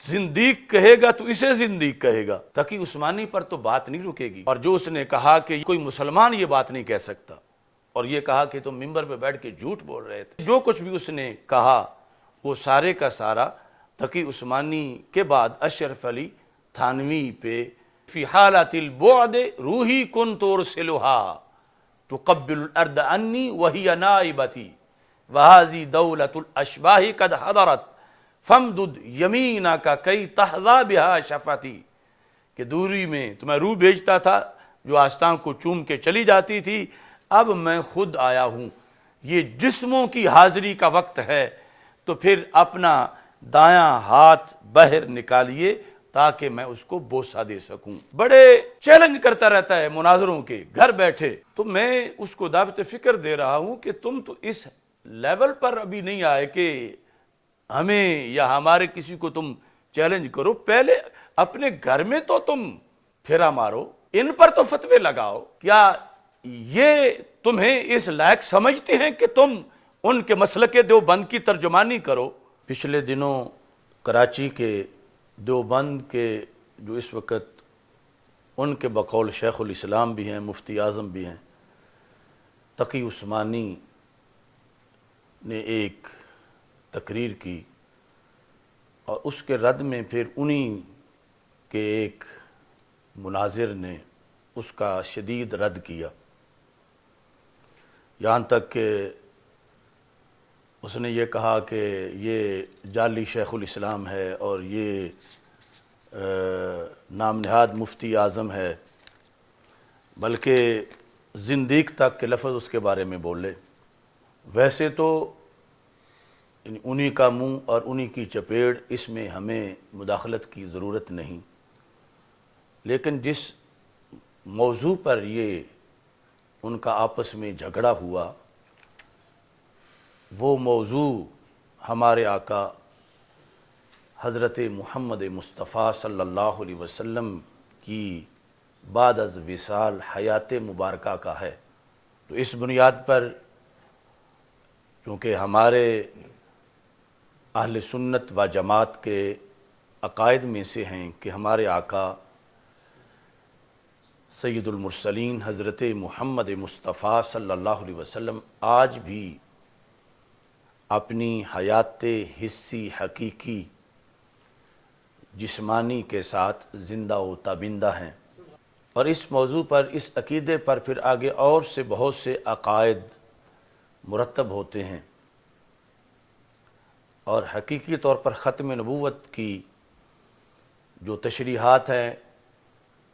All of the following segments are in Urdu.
زندیق کہے گا تو اسے زندیق کہے گا۔ تقی عثمانی پر تو بات نہیں رکے گی، اور جو اس نے کہا کہ کوئی مسلمان یہ بات نہیں کہہ سکتا، اور یہ کہا کہ تم ممبر پہ بیٹھ کے جھوٹ بول رہے تھے، جو کچھ بھی اس نے کہا وہ سارے کا سارا تقی عثمانی کے بعد اشرف علی تھانوی پہ فی حالت البعد روحی کنت ارسلها تقبل الارض انی وہی نائبتی وہذی دولت الاشباح قد حضرت فامدد یمینک کی تحظی بہا شفتی، کہ دوری میں تو میں روح بھیجتا تھا جو آستان کو چوم کے چلی جاتی تھی، اب میں خود آیا ہوں، یہ جسموں کی حاضری کا وقت ہے، تو پھر اپنا دایاں ہاتھ باہر نکالیے تاکہ میں اس کو بوسہ دے سکوں۔ بڑے چیلنج کرتا رہتا ہے مناظروں کے گھر بیٹھے، تو میں اس کو دعوت فکر دے رہا ہوں کہ تم تو اس لیول پر ابھی نہیں آئے کہ ہمیں یا ہمارے کسی کو تم چیلنج کرو، پہلے اپنے گھر میں تو تم پھیرا مارو، ان پر تو فتوے لگاؤ۔ کیا یہ تمہیں اس لائق سمجھتے ہیں کہ تم ان کے مسلک دیوبند کی ترجمانی کرو؟ پچھلے دنوں کراچی کے دیوبند کے جو اس وقت ان کے بقول شیخ الاسلام بھی ہیں، مفتی اعظم بھی ہیں، تقی عثمانی نے ایک تقریر کی، اور اس کے رد میں پھر انہی کے ایک مناظر نے اس کا شدید رد کیا، یہاں تک کہ اس نے یہ کہا کہ یہ جعلی شیخ الاسلام ہے اور یہ نام نہاد مفتی اعظم ہے، بلکہ زندیق تک کے لفظ اس کے بارے میں بولے۔ ویسے تو انہی کا منہ اور انہی کی چپیڑ، اس میں ہمیں مداخلت کی ضرورت نہیں، لیکن جس موضوع پر یہ ان کا آپس میں جھگڑا ہوا، وہ موضوع ہمارے آقا حضرت محمد مصطفیٰ صلی اللہ علیہ وسلم کی بعد از وصال حیات مبارکہ کا ہے۔ تو اس بنیاد پر کیونکہ ہمارے اہل سنت و جماعت کے عقائد میں سے ہیں کہ ہمارے آقا سید المرسلین حضرت محمد مصطفیٰ صلی اللہ علیہ وسلم آج بھی اپنی حیات حسی حقیقی جسمانی کے ساتھ زندہ و تابندہ ہیں، اور اس موضوع پر، اس عقیدے پر پھر آگے اور سے بہت سے عقائد مرتب ہوتے ہیں، اور حقیقی طور پر ختم نبوت کی جو تشریحات ہیں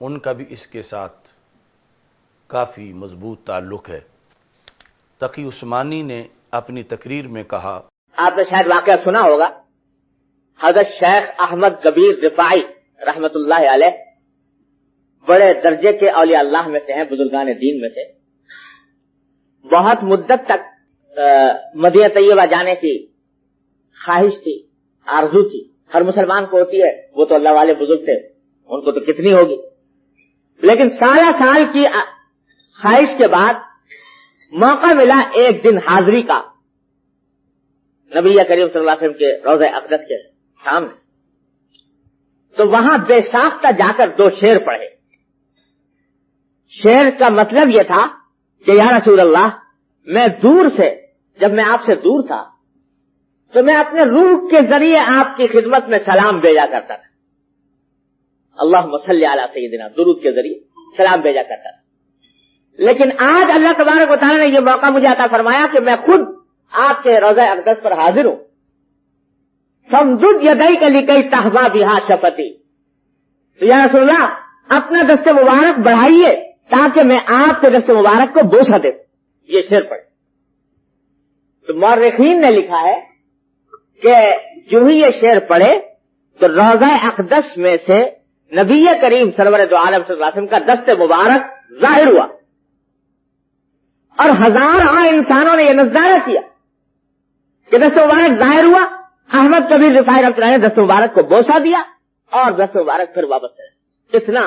ان کا بھی اس کے ساتھ کافی مضبوط تعلق ہے۔ تقی عثمانی نے اپنی تقریر میں کہا، آپ نے شاید واقعہ سنا ہوگا، حضرت شیخ احمد کبیر رفاعی رحمت اللہ علیہ بڑے درجے کے اولیاء اللہ میں سے ہیں، بزرگان دین میں سے، بہت مدت تک مدینہ طیبہ جانے کی خواہش تھی، آرزو تھی، ہر مسلمان کو ہوتی ہے، وہ تو اللہ والے بزرگ تھے، ان کو تو کتنی ہوگی، لیکن سالہ سال کی خواہش کے بعد موقع ملا ایک دن حاضری کا نبی کریم صلی اللہ علیہ وسلم کے روضہ اقدس کے سامنے، تو وہاں بے ساختہ جا کر دو شعر پڑھے۔ شعر کا مطلب یہ تھا کہ یا رسول اللہ، میں دور سے، جب میں آپ سے دور تھا تو میں اپنے روح کے ذریعے آپ کی خدمت میں سلام بھیجا کرتا تھا، اللہم صلی علی سیدنا، درود کے ذریعے سلام بھیجا کرتا تھا، لیکن آج اللہ تبارک و تعالیٰ نے یہ موقع مجھے عطا فرمایا کہ میں خود آپ کے روضہ اقدس پر حاضر ہوں، فامدد یدیک لکی تحظی بہا شفتی، تو یا رسول اللہ اپنا دست مبارک بڑھائیے تاکہ میں آپ کے دست مبارک کو بوسہ دے۔ یہ شعر پڑھے تو مورخین نے لکھا ہے کہ جو ہی یہ شعر پڑھے تو روضہ اقدس میں سے نبی کریم سرور دو عالم صلی اللہ علیہ وسلم کا دست مبارک ظاہر ہوا، اور ہزاروں انسانوں نے یہ نظارہ کیا کہ دست مبارک ظاہر ہوا، احمد کبیر رفاعی رحمۃ اللہ نے دست مبارک کو بوسہ دیا اور دست مبارک پھر واپس چلا۔ اتنا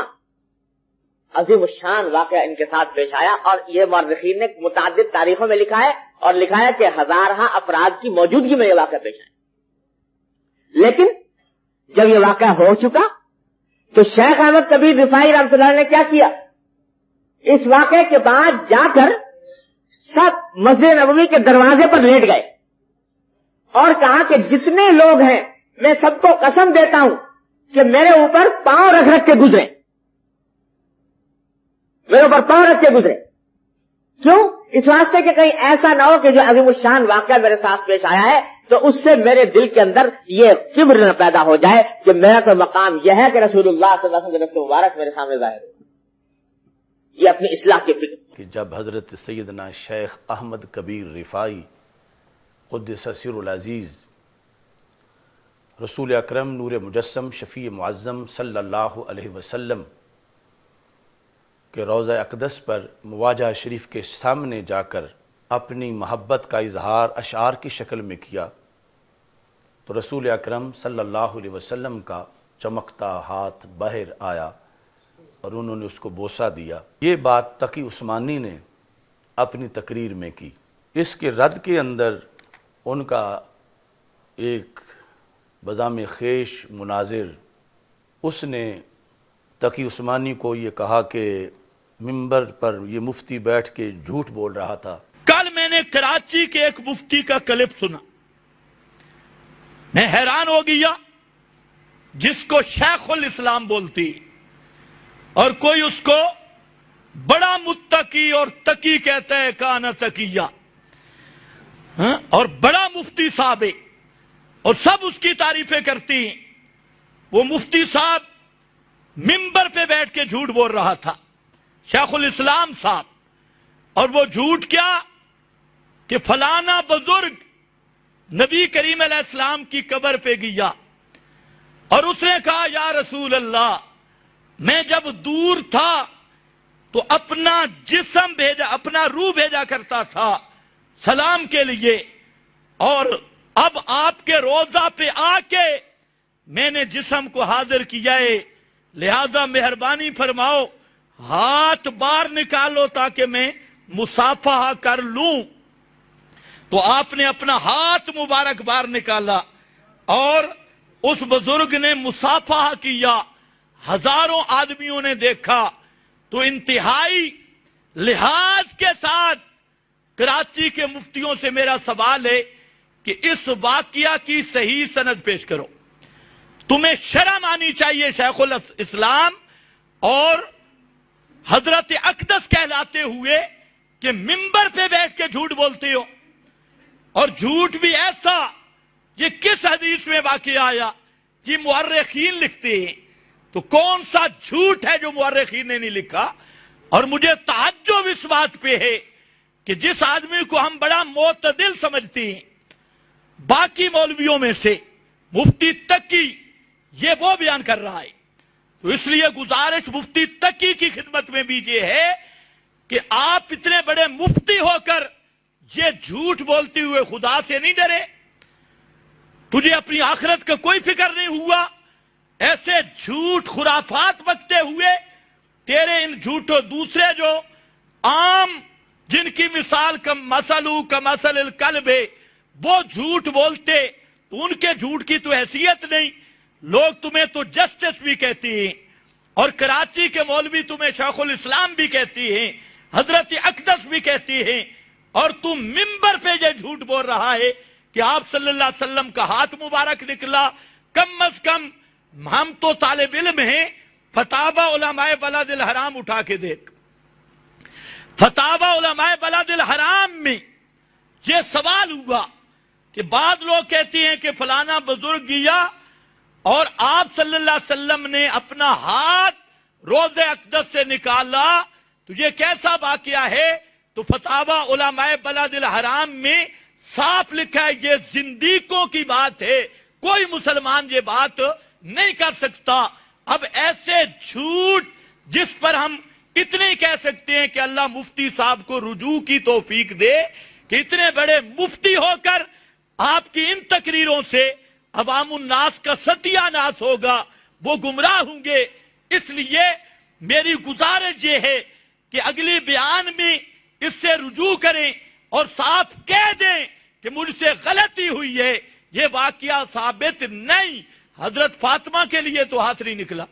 عظیم الشان واقعہ ان کے ساتھ پیش آیا، اور یہ مورخین نے متعدد تاریخوں میں لکھا ہے، اور لکھا ہے کہ ہزارہ افراد کی موجودگی میں یہ واقعہ پیش آیا، لیکن جب یہ واقعہ ہو چکا تو شیخ احمد کبیر رفاعی رحمۃ اللہ نے کیا کیا؟ اس واقعے کے بعد جا کر سب مسجد نبوی کے دروازے پر لیٹ گئے اور کہا کہ جتنے لوگ ہیں میں سب کو قسم دیتا ہوں کہ میرے اوپر پاؤں رکھ رکھ کے گزرے، میرے اوپر پاؤں رکھ کے گزرے۔ کیوں؟ اس واسطے کہ کہیں ایسا نہ ہو کہ جو عظیم الشان واقعہ میرے ساتھ پیش آیا ہے تو اس سے میرے دل کے اندر یہ کبر نہ پیدا ہو جائے کہ میرا تو مقام یہ ہے کہ رسول اللہ صلی اللہ علیہ وسلم کے رسول مبارک میرے سامنے ظاہر ہو۔ یہ اپنی اصلاح کی فکر کہ جب حضرت سیدنا شیخ احمد کبیر رفاعی قدس سر العزیز رسول اکرم نور مجسم شفیع معظم صلی اللہ علیہ وسلم کہ روضہ اقدس پر مواجہ شریف کے سامنے جا کر اپنی محبت کا اظہار اشعار کی شکل میں کیا تو رسول اکرم صلی اللہ علیہ وسلم کا چمکتا ہاتھ باہر آیا اور انہوں نے اس کو بوسہ دیا۔ یہ بات تقی عثمانی نے اپنی تقریر میں کی۔ اس کے رد کے اندر ان کا ایک بزام خیش مناظر اس نے تقی عثمانی کو یہ کہا کہ ممبر پر یہ مفتی بیٹھ کے جھوٹ بول رہا تھا۔ کل میں نے کراچی کے ایک مفتی کا کلپ سنا، میں حیران ہو گیا، جس کو شیخ الاسلام بولتی اور کوئی اس کو بڑا متقی اور تقی کہتا ہے، کانا تقیہ، اور بڑا مفتی صاحب ہے اور سب اس کی تعریفیں کرتی ہیں۔ وہ مفتی صاحب ممبر پہ بیٹھ کے جھوٹ بول رہا تھا، شیخ الاسلام صاحب، اور وہ جھوٹ کیا کہ فلانا بزرگ نبی کریم علیہ السلام کی قبر پہ گیا اور اس نے کہا یا رسول اللہ میں جب دور تھا تو اپنا جسم بھیجا، اپنا روح بھیجا کرتا تھا سلام کے لیے، اور اب آپ کے روضہ پہ آ کے میں نے جسم کو حاضر کیا ہے، لہذا مہربانی فرماؤ ہاتھ باہر نکالو تاکہ میں مصافحہ کر لوں۔ تو آپ نے اپنا ہاتھ مبارک باہر نکالا اور اس بزرگ نے مصافحہ کیا، ہزاروں آدمیوں نے دیکھا۔ تو انتہائی لحاظ کے ساتھ کراچی کے مفتیوں سے میرا سوال ہے کہ اس واقعہ کی صحیح سند پیش کرو۔ تمہیں شرم آنی چاہیے شیخ الاسلام اور حضرت اقدس کہلاتے ہوئے کہ ممبر پہ بیٹھ کے جھوٹ بولتے ہو، اور جھوٹ بھی ایسا، یہ کس حدیث میں واقعہ آیا؟ یہ مورخین لکھتے ہیں، تو کون سا جھوٹ ہے جو مورخین نے نہیں لکھا؟ اور مجھے تعجب اس بات پہ ہے کہ جس آدمی کو ہم بڑا معتدل سمجھتے ہیں باقی مولویوں میں سے، مفتی تقی، یہ وہ بیان کر رہا ہے۔ تو اس لیے گزارش مفتی تقی کی خدمت میں بھی یہ ہے کہ آپ اتنے بڑے مفتی ہو کر یہ جھوٹ بولتے ہوئے خدا سے نہیں ڈرے؟ تجھے اپنی آخرت کا کوئی فکر نہیں ہوا؟ ایسے جھوٹ خرافات بکتے ہوئے تیرے ان جھوٹوں دوسرے جو عام جن کی مثال کمثلو کمثل الکلب ہے وہ جھوٹ بولتے، تو ان کے جھوٹ کی تو حیثیت نہیں، لوگ تمہیں تو جسٹس بھی کہتی ہیں، اور کراچی کے مولوی تمہیں شیخ الاسلام بھی کہتی ہیں، حضرت اقدس بھی کہتی ہیں، اور تم ممبر پہ یہ جھوٹ بول رہا ہے کہ آپ صلی اللہ علیہ وسلم کا ہاتھ مبارک نکلا۔ کم از کم ہم تو طالب علم ہیں، فتاوی علماء بلد الحرام اٹھا کے دیکھ۔ فتاوی علماء بلد الحرام میں یہ سوال ہوا کہ بعض لوگ کہتے ہیں کہ فلانا بزرگ گیا اور آپ صلی اللہ علیہ وسلم نے اپنا ہاتھ روضہ اقدس سے نکالا، تو یہ کیسا واقعہ ہے؟ تو فتاوی علماء بلد الحرام میں صاف لکھا ہے یہ زندیقوں کی بات ہے، کوئی مسلمان یہ بات نہیں کر سکتا۔ اب ایسے جھوٹ جس پر ہم اتنے کہہ سکتے ہیں کہ اللہ مفتی صاحب کو رجوع کی توفیق دے کہ اتنے بڑے مفتی ہو کر آپ کی ان تقریروں سے عوام الناس کا ستیہ ناس ہوگا، وہ گمراہ ہوں گے۔ اس لیے میری گزارش یہ ہے کہ اگلی بیان میں اس سے رجوع کریں اور صاف کہہ دیں کہ مجھ سے غلطی ہوئی ہے، یہ واقعہ ثابت نہیں، حضرت فاطمہ کے لیے تو ہاتھ نہیں نکلا.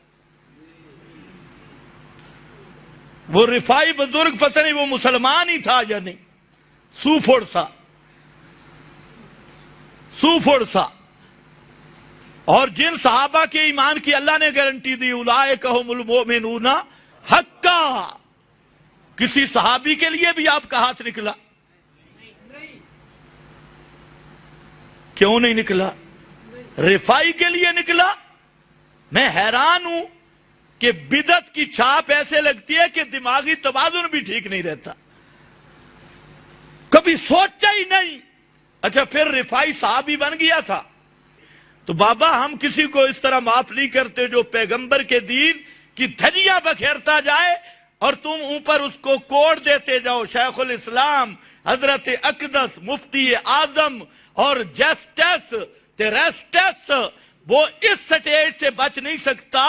وہ رفاعی بزرگ پتہ نہیں وہ مسلمان ہی تھا یا نہیں, سوفوڑ سا. اور جن صحابہ کے ایمان کی اللہ نے گارنٹی دی, اولئک ھم المؤمنون حقا, کسی صحابی کے لیے بھی آپ کا ہاتھ نکلا؟ کیوں نہیں نکلا؟ رفاعی کے لیے نکلا. میں حیران ہوں کہ بدعت کی چھاپ ایسے لگتی ہے کہ دماغی توازن بھی ٹھیک نہیں رہتا. کبھی سوچا ہی نہیں. اچھا پھر رفاعی صحابی بن گیا تھا تو بابا ہم کسی کو اس طرح معاف نہیں کرتے جو پیغمبر کے دین کی دھجیاں بکھیرتا جائے اور تم اوپر اس کو کوڑ دیتے جاؤ. شیخ الاسلام حضرت اقدس مفتی اعظم اور جسٹس ٹیرسٹس وہ اس سٹیج سے بچ نہیں سکتا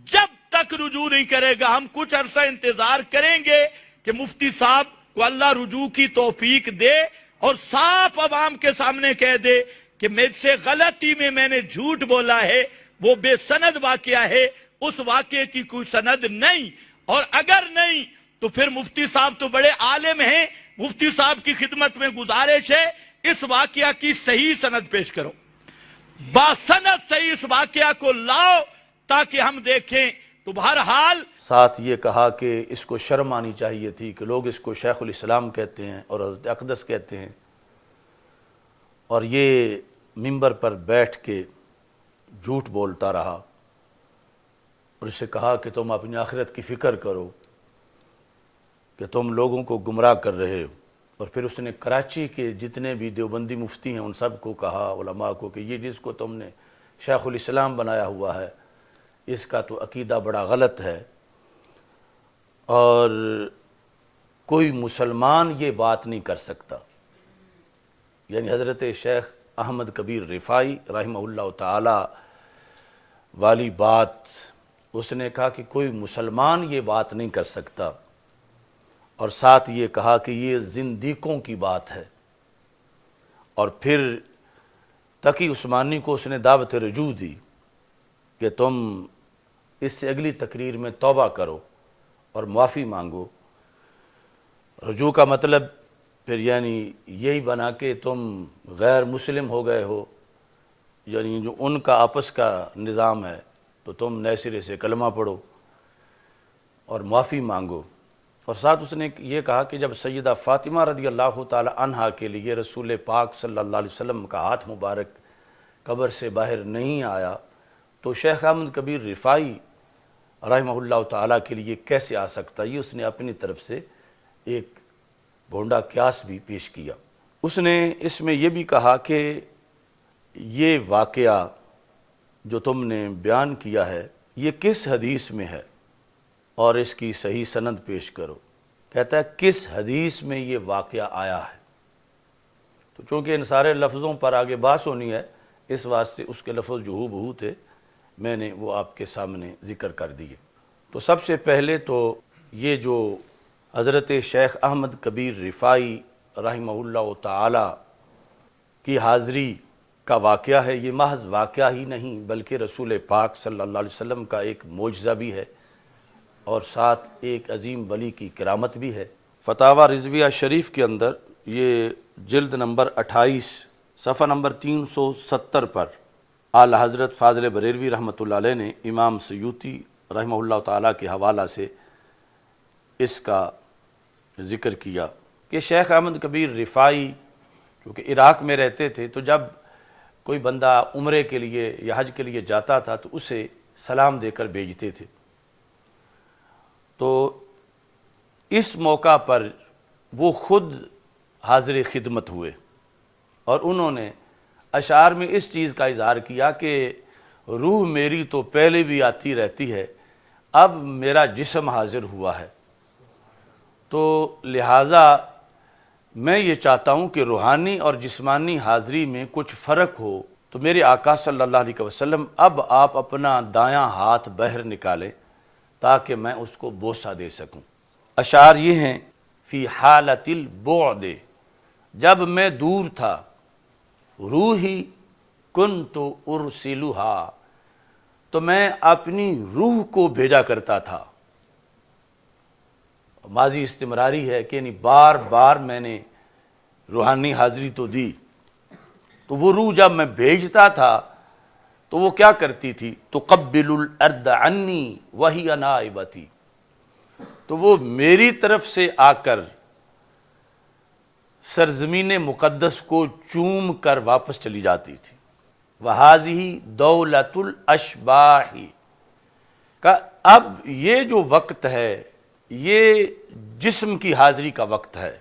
جب تک رجوع نہیں کرے گا. ہم کچھ عرصہ انتظار کریں گے کہ مفتی صاحب کو اللہ رجوع کی توفیق دے اور صاف عوام کے سامنے کہہ دے کہ مجھ سے غلطی میں نے جھوٹ بولا ہے, وہ بے سند واقعہ ہے, اس واقعے کی کوئی سند نہیں. اور اگر نہیں تو پھر مفتی صاحب تو بڑے عالم ہیں, مفتی صاحب کی خدمت میں گزارش ہے اس واقعہ کی صحیح سند پیش کرو, باسند صحیح اس واقعہ کو لاؤ تاکہ ہم دیکھیں. تو بہرحال ساتھ یہ کہا کہ اس کو شرم آنی چاہیے تھی کہ لوگ اس کو شیخ الاسلام کہتے ہیں اور حضرت اقدس کہتے ہیں, اور یہ منبر پر بیٹھ کے جھوٹ بولتا رہا. اور اسے کہا کہ تم اپنی آخرت کی فکر کرو کہ تم لوگوں کو گمراہ کر رہے ہو. اور پھر اس نے کراچی کے جتنے بھی دیوبندی مفتی ہیں ان سب کو کہا, علماء کو, کہ یہ جس کو تم نے شیخ الاسلام بنایا ہوا ہے اس کا تو عقیدہ بڑا غلط ہے, اور کوئی مسلمان یہ بات نہیں کر سکتا. یعنی حضرت شیخ احمد کبیر رفاعی رحمہ اللہ تعالی والی بات اس نے کہا کہ کوئی مسلمان یہ بات نہیں کر سکتا, اور ساتھ یہ کہا کہ یہ زندیقوں کی بات ہے. اور پھر تقی عثمانی کو اس نے دعوت رجوع دی کہ تم اس سے اگلی تقریر میں توبہ کرو اور معافی مانگو. رجوع کا مطلب پھر یعنی یہی بنا کہ تم غیر مسلم ہو گئے ہو, یعنی جو ان کا آپس کا نظام ہے تو تم نئے سرے سے کلمہ پڑھو اور معافی مانگو. اور ساتھ اس نے یہ کہا کہ جب سیدہ فاطمہ رضی اللہ تعالی عنہا کے لیے رسول پاک صلی اللہ علیہ وسلم کا ہاتھ مبارک قبر سے باہر نہیں آیا تو شیخ احمد کبیر رفاعی رحمہ اللہ تعالیٰ کے لیے کیسے آ سکتا؟ یہ اس نے اپنی طرف سے ایک بھونڈا قیاس بھی پیش کیا. اس نے اس میں یہ بھی کہا کہ یہ واقعہ جو تم نے بیان کیا ہے یہ کس حدیث میں ہے اور اس کی صحیح سند پیش کرو. کہتا ہے کس حدیث میں یہ واقعہ آیا ہے. تو چونکہ ان سارے لفظوں پر آگے بحث ہونی ہے اس واسطے اس کے لفظ جو ہو بہو تھے میں نے وہ آپ کے سامنے ذکر کر دیے. تو سب سے پہلے تو یہ جو حضرت شیخ احمد کبیر رفاعی رحمہ اللہ تعالی کی حاضری کا واقعہ ہے, یہ محض واقعہ ہی نہیں بلکہ رسول پاک صلی اللہ علیہ وسلم کا ایک معجزہ بھی ہے اور ساتھ ایک عظیم ولی کی کرامت بھی ہے. فتاوی رضویہ شریف کے اندر یہ جلد نمبر 28 صفحہ نمبر 370 پر اعلی حضرت فاضل بریلوی رحمۃ اللہ علیہ نے امام سیوطی رحمہ اللہ تعالیٰ کے حوالہ سے اس کا ذکر کیا کہ شیخ احمد کبیر رفاعی کیونکہ عراق میں رہتے تھے تو جب کوئی بندہ عمرے کے لیے یا حج کے لیے جاتا تھا تو اسے سلام دے کر بھیجتے تھے. تو اس موقع پر وہ خود حاضر خدمت ہوئے اور انہوں نے اشعار میں اس چیز کا اظہار کیا کہ روح میری تو پہلے بھی آتی رہتی ہے, اب میرا جسم حاضر ہوا ہے, تو لہٰذا میں یہ چاہتا ہوں کہ روحانی اور جسمانی حاضری میں کچھ فرق ہو. تو میرے آقا صلی اللہ علیہ وسلم اب آپ اپنا دایاں ہاتھ باہر نکالیں تاکہ میں اس کو بوسہ دے سکوں. اشعار یہ ہیں فی حالت البعد, جب میں دور تھا روحی کنت ارسلھا تو میں اپنی روح کو بھیجا کرتا تھا. ماضی استمراری ہے کہ یعنی بار بار میں نے روحانی حاضری تو دی. تو وہ روح جب میں بھیجتا تھا تو وہ کیا کرتی تھی؟ تقبل الارض عنی وہی نائبتی، تو وہ میری طرف سے آ کر سرزمین مقدس کو چوم کر واپس چلی جاتی تھی. وَهَذِهِ دَوْلَةُ الْأَشْبَاحِ کا اب یہ جو وقت ہے یہ جسم کی حاضری کا وقت ہے.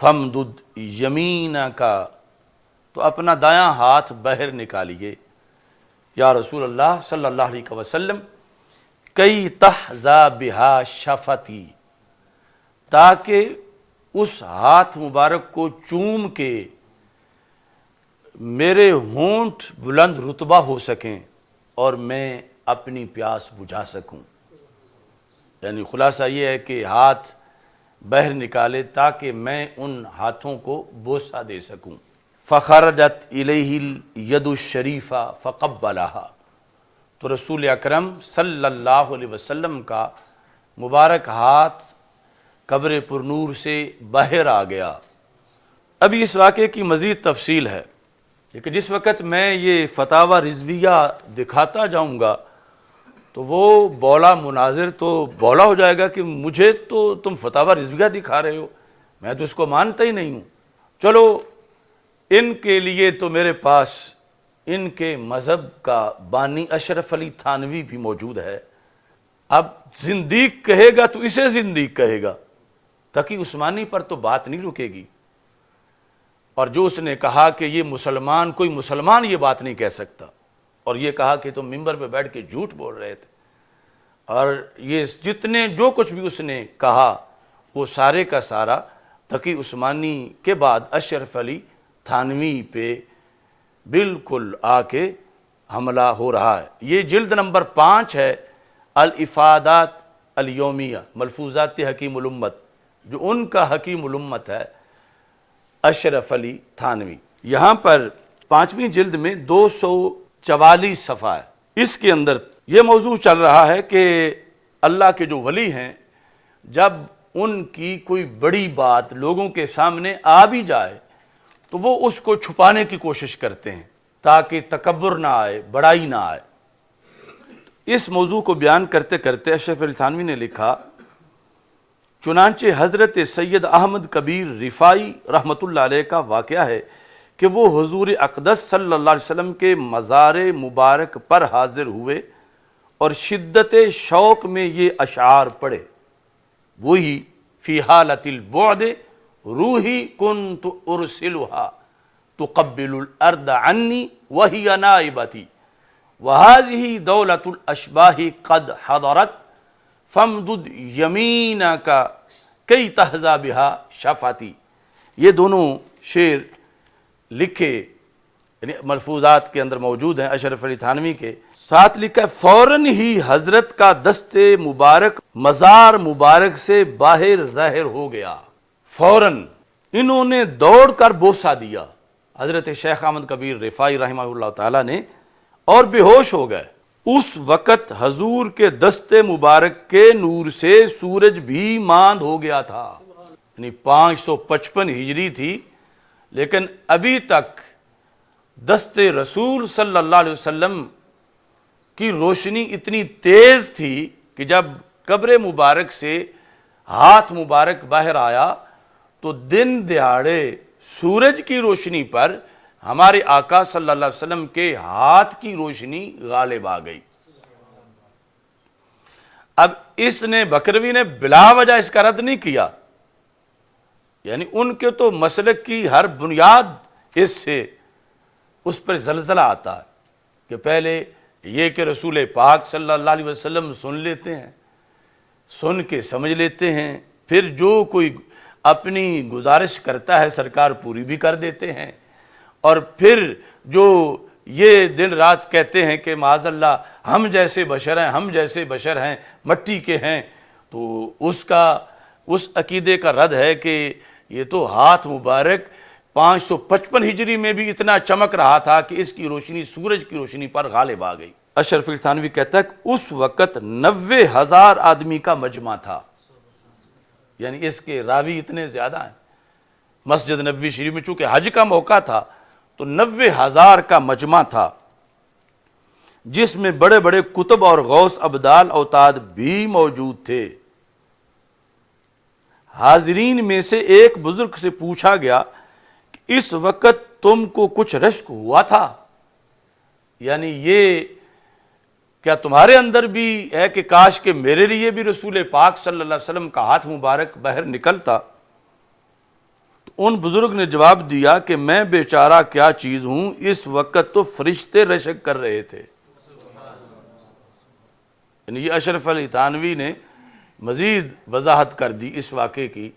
فَمْدُدْ يَمِينَكَ، تو اپنا دایاں ہاتھ باہر نکالیے یا رسول اللہ صلی اللہ علیہ وسلم، کئی تحظا بہا شفتی، تاکہ اس ہاتھ مبارک کو چوم کے میرے ہونٹ بلند رتبہ ہو سکیں اور میں اپنی پیاس بجھا سکوں. یعنی خلاصہ یہ ہے کہ ہاتھ باہر نکالے تاکہ میں ان ہاتھوں کو بوسہ دے سکوں. فخرجت الیہ الید الشریفہ فقبلہا، تو رسول اکرم صلی اللہ علیہ وسلم کا مبارک ہاتھ قبر پرنور سے باہر آ گیا. ابھی اس واقعے کی مزید تفصیل ہے، لیکن جس وقت میں یہ فتاوی رضویہ دکھاتا جاؤں گا تو وہ بولا مناظر تو بولا ہو جائے گا کہ مجھے تو تم فتاوی رضویہ دکھا رہے ہو، میں تو اس کو مانتا ہی نہیں ہوں. چلو ان کے لیے تو میرے پاس ان کے مذہب کا بانی اشرف علی تھانوی بھی موجود ہے. اب زندیق کہے گا تو اسے زندیق کہے گا، تقی عثمانی پر تو بات نہیں رکے گی. اور جو اس نے کہا کہ یہ مسلمان، کوئی مسلمان یہ بات نہیں کہہ سکتا، اور یہ کہا کہ تم ممبر پہ بیٹھ کے جھوٹ بول رہے تھے، اور یہ جتنے جو کچھ بھی اس نے کہا وہ سارے کا سارا تقی عثمانی کے بعد اشرف علی تھانوی پہ بالکل آ کے حملہ ہو رہا ہے. یہ جلد نمبر 5 ہے، الافادات الیومیہ، ملفوظات حکیم الامت، جو ان کا حکیم الامت ہے اشرف علی تھانوی. یہاں پر 5ویں جلد میں 244 صفحہ ہے. اس کے اندر یہ موضوع چل رہا ہے کہ اللہ کے جو ولی ہیں، جب ان کی کوئی بڑی بات لوگوں کے سامنے آ بھی جائے تو وہ اس کو چھپانے کی کوشش کرتے ہیں تاکہ تکبر نہ آئے، بڑائی نہ آئے. اس موضوع کو بیان کرتے کرتے اشرف علی تھانوی نے لکھا، چنانچہ حضرت سید احمد کبیر رفاعی رحمۃ اللہ علیہ کا واقعہ ہے کہ وہ حضور اقدس صلی اللہ علیہ وسلم کے مزار مبارک پر حاضر ہوئے اور شدت شوق میں یہ اشعار پڑھے. وہی فی حالت البعد روحی کنت ارسلها تقبل الارض عنی وہی نائبتی وہذہ دولت الاشباح قد حضرت فامدد یمینک کی تحظا بہا شفاتی. یہ دونوں شعر لکھے یعنی ملفوظات کے اندر موجود ہیں اشرف علی تھانوی کے. ساتھ لکھا ہے فوراً ہی حضرت کا دست مبارک مزار مبارک سے باہر ظاہر ہو گیا. فوراً انہوں نے دوڑ کر بوسہ دیا حضرت شیخ احمد کبیر رفاعی رحمہ اللہ تعالیٰ نے، اور بے ہوش ہو گئے. اس وقت حضور کے دست مبارک کے نور سے سورج بھی ماند ہو گیا تھا. یعنی 555 ہجری تھی، لیکن ابھی تک دست رسول صلی اللہ علیہ وسلم کی روشنی اتنی تیز تھی کہ جب قبر مبارک سے ہاتھ مبارک باہر آیا تو دن دہاڑے سورج کی روشنی پر ہمارے آقا صلی اللہ علیہ وسلم کے ہاتھ کی روشنی غالب آ گئی. اب اس نے بکروی نے بلا وجہ اس کا رد نہیں کیا، یعنی ان کے تو مسلک کی ہر بنیاد اس پر زلزلہ آتا ہے کہ پہلے یہ کہ رسول پاک صلی اللہ علیہ وسلم سن لیتے ہیں، سن کے سمجھ لیتے ہیں، پھر جو کوئی اپنی گزارش کرتا ہے سرکار پوری بھی کر دیتے ہیں، اور پھر جو یہ دن رات کہتے ہیں کہ معاذ اللہ ہم جیسے بشر ہیں، ہم جیسے بشر ہیں، مٹی کے ہیں، تو اس عقیدے کا رد ہے کہ یہ تو ہاتھ مبارک 555 ہجری میں بھی اتنا چمک رہا تھا کہ اس کی روشنی سورج کی روشنی پر غالب آ گئی. اشرف علی تھانوی کہتا ہے کہ اس وقت 90,000 آدمی کا مجمع تھا، یعنی اس کے راوی اتنے زیادہ ہیں۔ مسجد نبوی شریف میں چونکہ حج کا موقع تھا تو 90,000 کا مجمع تھا، جس میں بڑے بڑے کتب اور غوث ابدال اوتاد بھی موجود تھے۔ حاضرین میں سے ایک بزرگ سے پوچھا گیا کہ اس وقت تم کو کچھ رشک ہوا تھا، یعنی یہ کیا تمہارے اندر بھی ہے کہ کاش کہ میرے لیے بھی رسول پاک صلی اللہ علیہ وسلم کا ہاتھ مبارک باہر نکلتا؟ تو ان بزرگ نے جواب دیا کہ میں بیچارہ کیا چیز ہوں، اس وقت تو فرشتے رشک کر رہے تھے۔ یعنی یہ اشرف علی تھانوی نے مزید وضاحت کر دی اس واقعے کی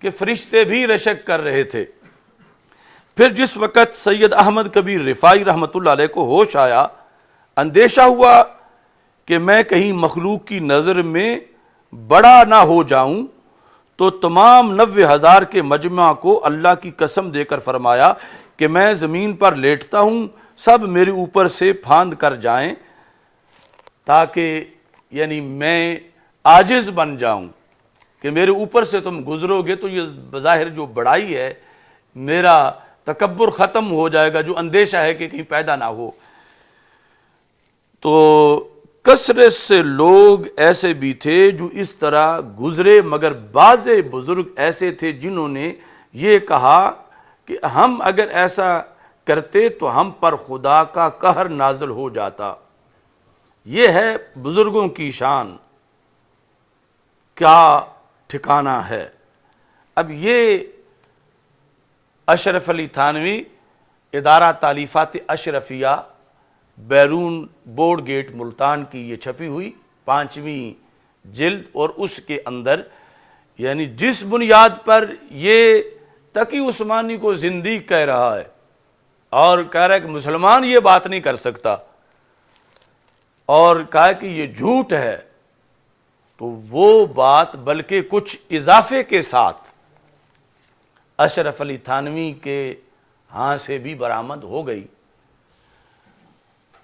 کہ فرشتے بھی رشک کر رہے تھے۔ پھر جس وقت سید احمد کبیر رفاعی رحمۃ اللہ علیہ کو ہوش آیا، اندیشہ ہوا کہ میں کہیں مخلوق کی نظر میں بڑا نہ ہو جاؤں، تو تمام 90,000 کے مجمع کو اللہ کی قسم دے کر فرمایا کہ میں زمین پر لیٹتا ہوں، سب میرے اوپر سے پھاند کر جائیں تاکہ یعنی میں عاجز بن جاؤں کہ میرے اوپر سے تم گزرو گے تو یہ بظاہر جو بڑائی ہے میرا تکبر ختم ہو جائے گا، جو اندیشہ ہے کہ کہیں پیدا نہ ہو۔ تو کثرت سے لوگ ایسے بھی تھے جو اس طرح گزرے، مگر بعض بزرگ ایسے تھے جنہوں نے یہ کہا کہ ہم اگر ایسا کرتے تو ہم پر خدا کا قہر نازل ہو جاتا۔ یہ ہے بزرگوں کی شان، کیا ٹھکانہ ہے۔ اب یہ اشرف علی تھانوی ادارہ تالیفات اشرفیہ بیرون بورڈ گیٹ ملتان کی یہ چھپی ہوئی 5ویں جلد، اور اس کے اندر یعنی جس بنیاد پر یہ تقی عثمانی کو زندیق کہہ رہا ہے اور کہہ رہا ہے کہ مسلمان یہ بات نہیں کر سکتا، اور کہا کہ یہ جھوٹ ہے، تو وہ بات بلکہ کچھ اضافے کے ساتھ اشرف علی تھانوی کے ہاں سے بھی برآمد ہو گئی۔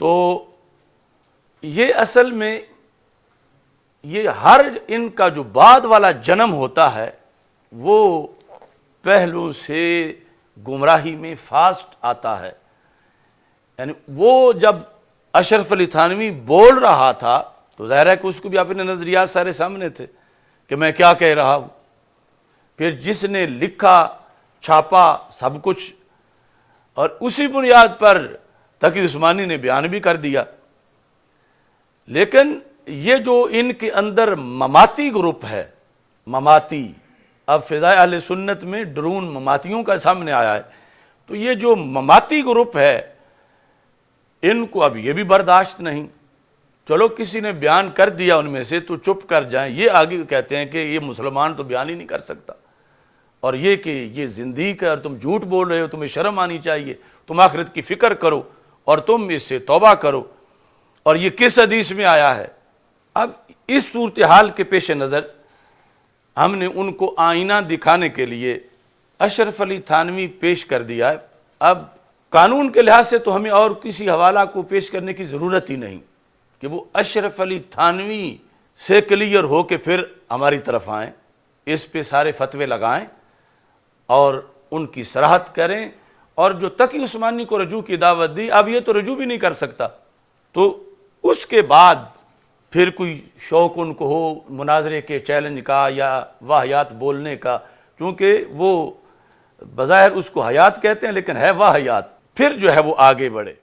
تو یہ اصل میں یہ ہر ان کا جو بعد والا جنم ہوتا ہے وہ پہلو سے گمراہی میں فاسٹ آتا ہے۔ یعنی وہ جب اشرف علی تھانوی بول رہا تھا تو ظاہر ہے کہ اس کو بھی اپنے نظریات سارے سامنے تھے کہ میں کیا کہہ رہا ہوں۔ پھر جس نے لکھا چھاپا سب کچھ، اور اسی بنیاد پر تقی عثمانی نے بیان بھی کر دیا۔ لیکن یہ جو ان کے اندر مماتی گروپ ہے، مماتی، اب فضائے اہل سنت میں ڈرون مماتیوں کا سامنے آیا ہے، تو یہ جو مماتی گروپ ہے ان کو اب یہ بھی برداشت نہیں، چلو کسی نے بیان کر دیا ان میں سے تو چپ کر جائیں، یہ آگے کہتے ہیں کہ یہ مسلمان تو بیان ہی نہیں کر سکتا، اور یہ کہ یہ زندیق ہے اور تم جھوٹ بول رہے ہو، تمہیں شرم آنی چاہیے، تم آخرت کی فکر کرو اور تم اس سے توبہ کرو، اور یہ کس حدیث میں آیا ہے۔ اب اس صورتحال کے پیش نظر ہم نے ان کو آئینہ دکھانے کے لیے اشرف علی تھانوی پیش کر دیا ہے۔ اب قانون کے لحاظ سے تو ہمیں اور کسی حوالہ کو پیش کرنے کی ضرورت ہی نہیں کہ وہ اشرف علی تھانوی سے کلیئر ہو کے پھر ہماری طرف آئیں، اس پہ سارے فتوے لگائیں اور ان کی صراحت کریں، اور جو تقی عثمانی کو رجوع کی دعوت دی اب یہ تو رجوع بھی نہیں کر سکتا، تو اس کے بعد پھر کوئی شوق ان کو ہو مناظرے کے چیلنج کا یا واہیات بولنے کا، کیونکہ وہ بظاہر اس کو حیات کہتے ہیں لیکن ہے واہیات، پھر جو ہے وہ آگے بڑھے۔